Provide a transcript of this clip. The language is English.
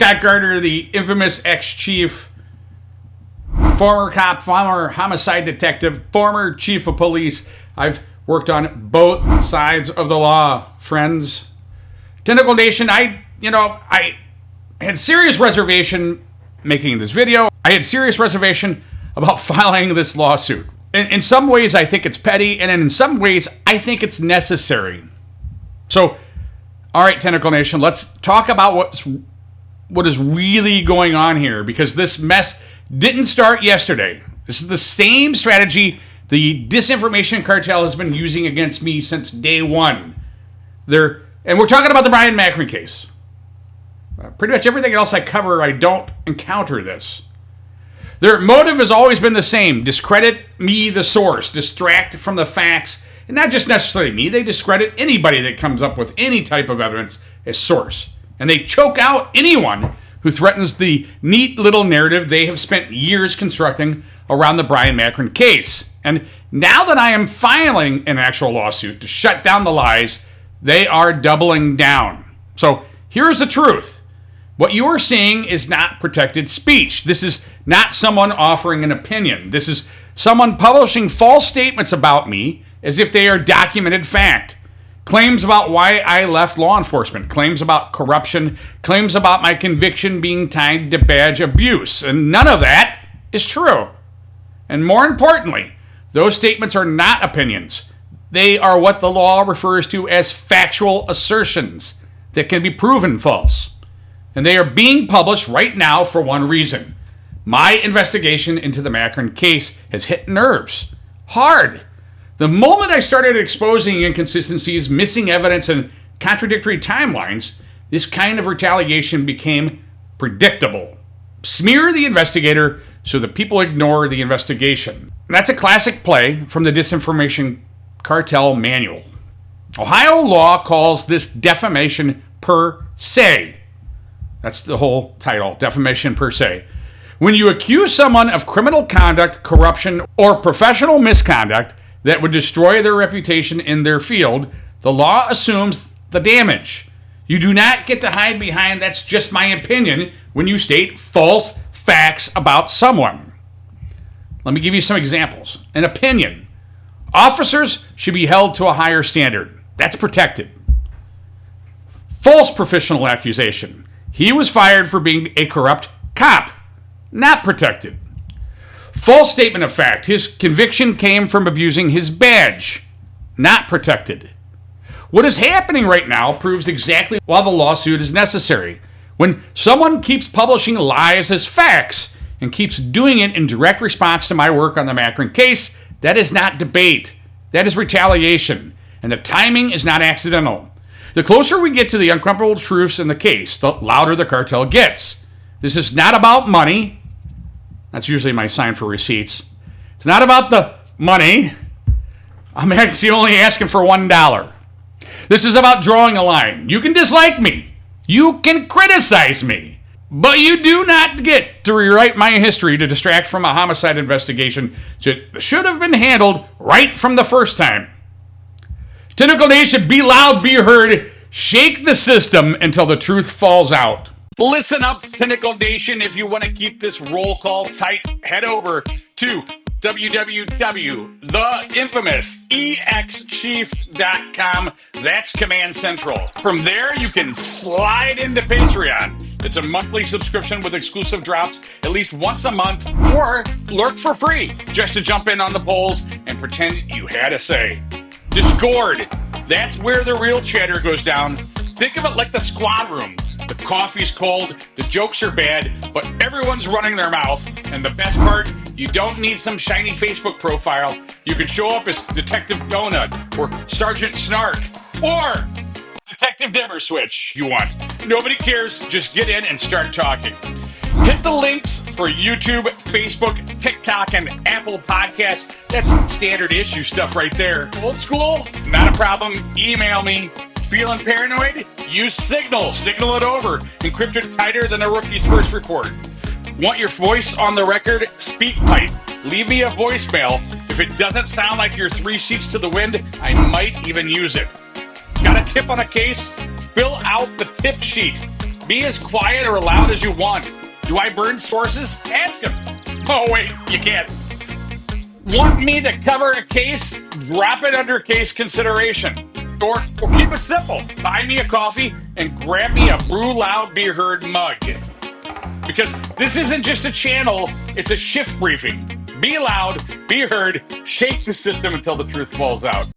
Scott Gardner, the infamous ex-chief, former cop, former homicide detective, former chief of police. I've worked on both sides of the law, friends. Tentacle Nation, I had serious reservation making this video. I had serious reservation about filing this lawsuit. In some ways, I think it's petty, and in some ways, I think it's necessary. So, all right, Tentacle Nation, let's talk about what is really going on here, because this mess didn't start yesterday. This is the same strategy the disinformation cartel has been using against me since day one. And we're talking about the Bryon Macron case. Pretty much everything else I cover, I don't encounter this. Their motive has always been the same: discredit me, the source, distract from the facts, and not just necessarily me. They discredit anybody that comes up with any type of evidence as source. And they choke out anyone who threatens the neat little narrative they have spent years constructing around the Bryon Macron case. And now that I am filing an actual lawsuit to shut down the lies, they are doubling down. So here's the truth. What you are seeing is not protected speech. This is not someone offering an opinion. This is someone publishing false statements about me as if they are documented fact. Claims about why I left law enforcement, claims about corruption, claims about my conviction being tied to badge abuse. And none of that is true. And more importantly, those statements are not opinions. They are what the law refers to as factual assertions that can be proven false. And they are being published right now for one reason. My investigation into the Macrin case has hit nerves hard. The moment I started exposing inconsistencies, missing evidence, and contradictory timelines, this kind of retaliation became predictable. Smear the investigator so that people ignore the investigation. And that's a classic play from the disinformation cartel manual. Ohio law calls this defamation per se. That's the whole title, defamation per se. When you accuse someone of criminal conduct, corruption, or professional misconduct that would destroy their reputation in their field, the law assumes the damage. You do not get to hide behind "that's just my opinion" when you state false facts about someone. Let me give you some examples. An opinion. Officers should be held to a higher standard. That's protected. False professional accusation. He was fired for being a corrupt cop. Not protected. False statement of fact. His conviction came from abusing his badge. Not protected. What is happening right now proves exactly why the lawsuit is necessary. When someone keeps publishing lies as facts and keeps doing it in direct response to my work on the Macrin case, that is not debate. That is retaliation. And the timing is not accidental. The closer we get to the uncomfortable truths in the case, the louder the cartel gets. This is not about money. That's usually my sign for receipts. It's not about the money. I'm actually only asking for $1. This is about drawing a line. You can dislike me. You can criticize me. But you do not get to rewrite my history to distract from a homicide investigation that should have been handled right from the first time. Tentacle Nation, be loud, be heard. Shake the system until the truth falls out. Listen up, Tentacle Nation. If you want to keep this roll call tight, head over to www.theinfamousexchief.com. That's Command Central. From there, you can slide into Patreon. It's a monthly subscription with exclusive drops at least once a month, or lurk for free just to jump in on the polls and pretend you had a say. Discord. That's where the real chatter goes down. Think of it like the squad room. The coffee's cold, the jokes are bad, but everyone's running their mouth. And the best part, you don't need some shiny Facebook profile. You can show up as Detective Donut or Sergeant Snark or Detective Deberswitch if you want. Nobody cares. Just get in and start talking. Hit the links for YouTube, Facebook, TikTok, and Apple Podcasts. That's standard issue stuff right there. Old school? Not a problem. Email me. Feeling paranoid? Use Signal. Signal it over. Encrypted tighter than a rookie's first report. Want your voice on the record? SpeakPipe. Leave me a voicemail. If it doesn't sound like you're 3 sheets to the wind, I might even use it. Got a tip on a case? Fill out the tip sheet. Be as quiet or loud as you want. Do I burn sources? Ask him. Oh, wait, you can't. Want me to cover a case? Drop it under case consideration. Or keep it simple. Buy me a coffee and grab me a Brew Loud Be Heard mug. Because this isn't just a channel, it's a shift briefing. Be loud, be heard, shake the system until the truth falls out.